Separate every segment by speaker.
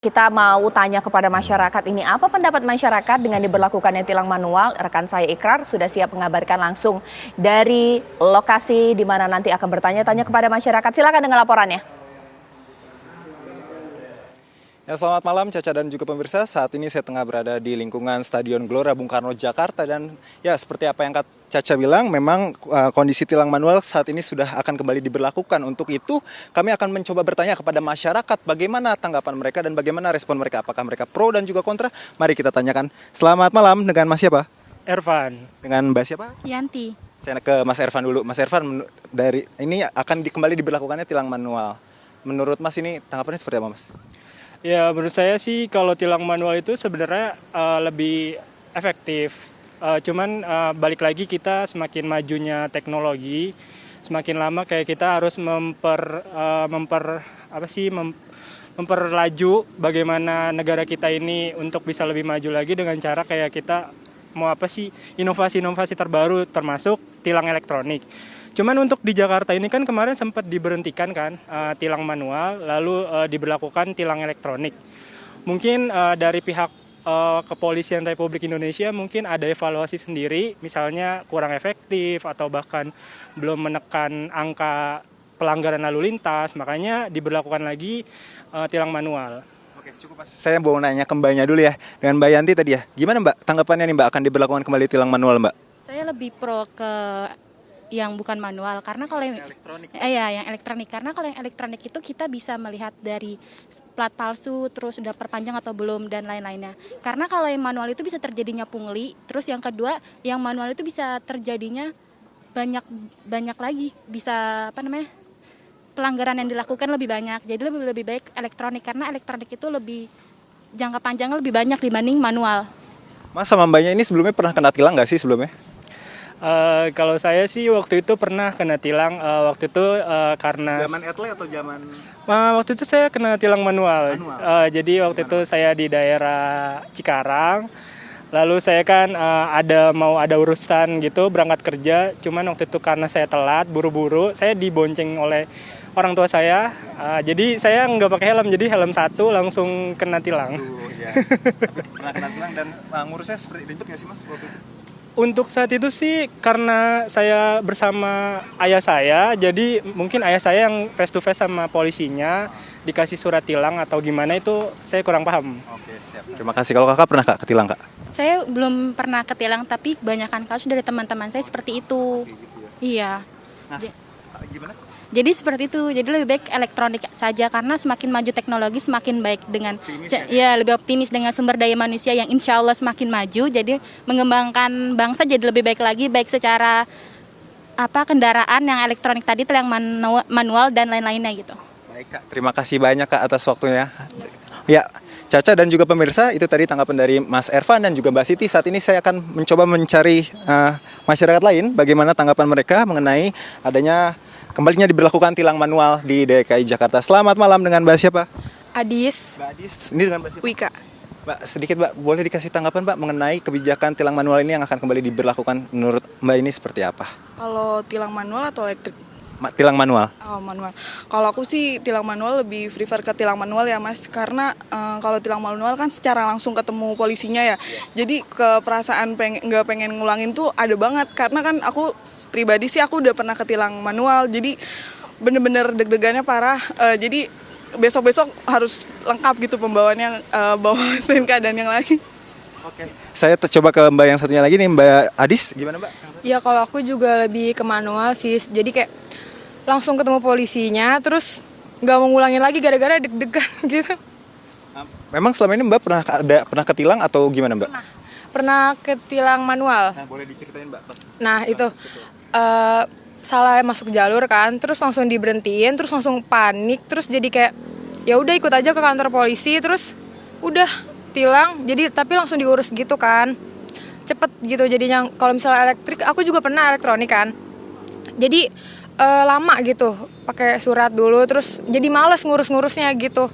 Speaker 1: Kita mau tanya kepada masyarakat ini, apa pendapat masyarakat dengan diberlakukannya tilang manual? Rekan saya Ikrar sudah siap mengabarkan langsung dari lokasi di mana nanti akan bertanya-tanya kepada masyarakat. Silakan dengan laporannya.
Speaker 2: Ya, selamat malam Caca dan juga pemirsa. Saat ini saya tengah berada di lingkungan Stadion Gelora Bung Karno, Jakarta. Dan ya, seperti apa yang Caca bilang, memang kondisi tilang manual saat ini sudah akan kembali diberlakukan. Untuk itu, kami akan mencoba bertanya kepada masyarakat bagaimana tanggapan mereka dan bagaimana respon mereka. Apakah mereka pro dan juga kontra? Mari kita tanyakan. Selamat malam, dengan Mas siapa?
Speaker 3: Ervan.
Speaker 2: Dengan Mbak siapa?
Speaker 4: Yanti.
Speaker 2: Saya ke Mas Ervan dulu. Mas Ervan, dari ini akan kembali diberlakukannya tilang manual. Menurut Mas ini tanggapannya seperti apa, Mas?
Speaker 3: Ya, menurut saya sih kalau tilang manual itu sebenarnya lebih efektif. Cuman balik lagi kita semakin majunya teknologi, semakin lama kayak kita harus memperlaju bagaimana negara kita ini untuk bisa lebih maju lagi dengan cara kayak kita mau inovasi-inovasi terbaru termasuk tilang elektronik. Cuman untuk di Jakarta ini kan kemarin sempat diberhentikan kan tilang manual, lalu diberlakukan tilang elektronik. Mungkin dari pihak Kepolisian Republik Indonesia mungkin ada evaluasi sendiri, misalnya kurang efektif atau bahkan belum menekan angka pelanggaran lalu lintas, makanya diberlakukan lagi tilang manual.
Speaker 2: Oke, cukup Mas. Saya mau nanya ke Mbaknya dulu ya, dengan Mbak Yanti tadi ya. Gimana Mbak tanggapannya nih Mbak, akan diberlakukan kembali tilang manual Mbak?
Speaker 4: Saya lebih pro ke yang bukan manual karena kalau yang elektronik. Yang elektronik, karena kalau yang elektronik itu kita bisa melihat dari plat palsu, terus udah perpanjang atau belum dan lain-lainnya. Karena kalau yang manual itu bisa terjadinya pungli, terus yang kedua yang manual itu bisa terjadinya banyak lagi, bisa pelanggaran yang dilakukan lebih banyak. Jadi lebih baik elektronik karena elektronik itu lebih jangka panjangnya lebih banyak dibanding manual.
Speaker 2: Mas sama Mbaknya ini sebelumnya pernah kena tilang nggak sih sebelumnya?
Speaker 3: Kalau saya sih waktu itu pernah kena tilang, waktu itu karena
Speaker 2: Zaman etle atau zaman?
Speaker 3: waktu itu saya kena tilang manual. Jadi waktu itu saya di daerah Cikarang, lalu saya kan mau ada urusan gitu berangkat kerja, cuman waktu itu karena saya telat buru-buru, saya dibonceng oleh orang tua saya, jadi saya nggak pakai helm, jadi helm satu langsung kena tilang.
Speaker 2: Ya. Tapi pernah kena tilang dan ngurusnya seperti ribet nggak sih Mas waktu itu?
Speaker 3: Untuk saat itu sih karena saya bersama ayah saya, jadi mungkin ayah saya yang face to face sama polisinya dikasih surat tilang atau gimana itu saya kurang paham.
Speaker 2: Oke, siap. Terima kasih. Kalau kakak pernah kak ketilang kak?
Speaker 4: Saya belum pernah ketilang tapi kebanyakan kasus dari teman-teman saya seperti itu.
Speaker 2: Oke, gitu ya.
Speaker 4: Iya.
Speaker 2: Nah, gimana?
Speaker 4: Jadi seperti itu. Jadi lebih baik elektronik saja karena semakin maju teknologi semakin baik dengan lebih optimis dengan sumber daya manusia yang insya Allah semakin maju. Jadi mengembangkan bangsa jadi lebih baik lagi baik secara kendaraan yang elektronik tadi, yang manual dan lain-lainnya gitu.
Speaker 2: Baik kak, terima kasih banyak kak atas waktunya. Ya, Caca dan juga pemirsa, itu tadi tanggapan dari Mas Ervan dan juga Mbak Siti. Saat ini saya akan mencoba mencari masyarakat lain bagaimana tanggapan mereka mengenai adanya kembalinya diberlakukan tilang manual di DKI Jakarta. Selamat malam, dengan Mbak siapa?
Speaker 5: Adis.
Speaker 2: Mbak Adis. Ini dengan Mbak siapa?
Speaker 5: Wika.
Speaker 2: Mbak, sedikit Mbak, boleh dikasih tanggapan Mbak mengenai kebijakan tilang manual ini yang akan kembali diberlakukan menurut Mbak ini seperti apa?
Speaker 5: Kalau tilang manual atau elektrik?
Speaker 2: Tilang manual.
Speaker 5: Oh, manual. Kalau aku sih tilang manual lebih prefer ke tilang manual ya Mas, karena kalau tilang manual kan secara langsung ketemu polisinya ya. Jadi keperasaan nggak pengen ngulangin tuh ada banget, karena kan aku pribadi sih aku udah pernah ketilang manual, jadi bener-bener deg-degannya parah. Jadi besok-besok harus lengkap gitu pembawaannya, bawa STNK dan yang lain.
Speaker 2: Oke. Saya coba ke Mbak yang satunya lagi nih, Mbak Adis, gimana Mbak?
Speaker 6: Ya kalau aku juga lebih ke manual sih, jadi kayak langsung ketemu polisinya, terus nggak mau ngulangin lagi gara-gara deg-degan gitu.
Speaker 2: Memang selama ini Mbak pernah ketilang atau gimana Mbak?
Speaker 6: Pernah ketilang manual.
Speaker 2: Nah, boleh diceritain Mbak.
Speaker 6: Nah itu salah masuk jalur kan, terus langsung diberhentiin, terus langsung panik, terus jadi kayak ya udah ikut aja ke kantor polisi, terus udah tilang, jadi tapi langsung diurus gitu kan, cepet gitu jadinya. Kalau misalnya elektrik, aku juga pernah elektronik kan, jadi lama gitu, pakai surat dulu, terus jadi males ngurus-ngurusnya gitu.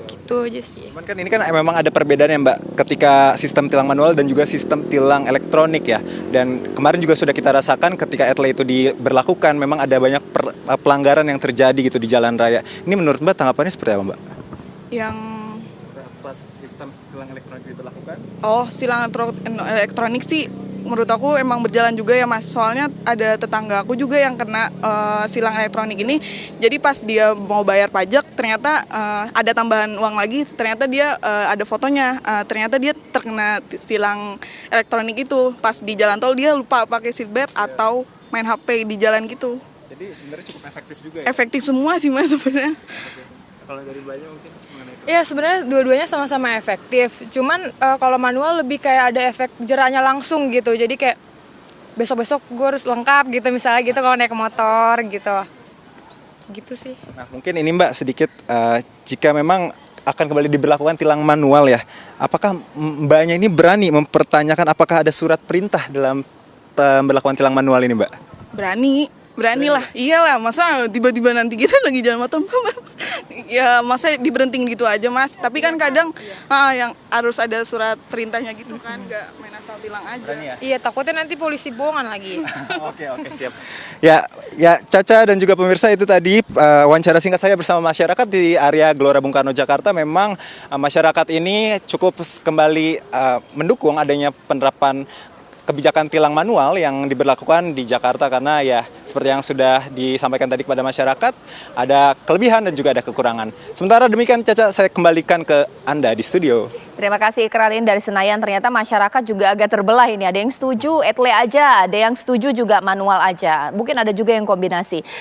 Speaker 6: Gitu aja sih.
Speaker 2: Cuman kan ini kan memang ada perbedaan ya Mbak, ketika sistem tilang manual dan juga sistem tilang elektronik ya. Dan kemarin juga sudah kita rasakan ketika etle itu diberlakukan, memang ada banyak pelanggaran yang terjadi gitu di jalan raya. Ini menurut Mbak tanggapannya seperti apa Mbak?
Speaker 5: Yang
Speaker 2: pas sistem tilang elektronik diberlakukan?
Speaker 5: Oh, elektronik sih menurut aku emang berjalan juga ya Mas. Soalnya ada tetangga aku juga yang kena silang elektronik ini. Jadi pas dia mau bayar pajak ternyata ada tambahan uang lagi. Ternyata dia ada fotonya. Ternyata dia terkena silang elektronik itu. Pas di jalan tol dia lupa pakai seatbelt atau main HP di jalan gitu.
Speaker 2: Jadi sebenarnya cukup efektif juga ya?
Speaker 5: Efektif semua sih Mas sebenarnya.
Speaker 2: Kalau dari Mbaknya mungkin mengenai itu?
Speaker 6: Ya sebenarnya dua-duanya sama-sama efektif. Cuman kalau manual lebih kayak ada efek jeraknya langsung gitu. Jadi kayak besok-besok gue harus lengkap gitu misalnya gitu kalau naik motor gitu. Gitu sih.
Speaker 2: Nah mungkin ini Mbak sedikit jika memang akan kembali diberlakukan tilang manual ya, apakah Mbaknya ini berani mempertanyakan apakah ada surat perintah dalam pemberlakuan tilang manual ini Mbak?
Speaker 5: Berani lah, iyalah, masa tiba-tiba nanti kita lagi jalan motor, ya masa diberhentiin gitu aja Mas, tapi kan kadang yang harus ada surat perintahnya gitu kan, nggak main asal tilang aja.
Speaker 2: Berani ya?
Speaker 6: Iya takutnya nanti polisi bohongan lagi.
Speaker 2: Oke siap. Ya Caca dan juga pemirsa itu tadi wawancara singkat saya bersama masyarakat di area Gelora Bung Karno Jakarta. Memang masyarakat ini cukup kembali mendukung adanya penerapan kebijakan tilang manual yang diberlakukan di Jakarta karena ya seperti yang sudah disampaikan tadi kepada masyarakat ada kelebihan dan juga ada kekurangan. Sementara demikian Caca, saya kembalikan ke Anda di studio.
Speaker 1: Terima kasih Ikrarin dari Senayan. Ternyata masyarakat juga agak terbelah ini. Ada yang setuju etle aja, ada yang setuju juga manual aja. Mungkin ada juga yang kombinasi.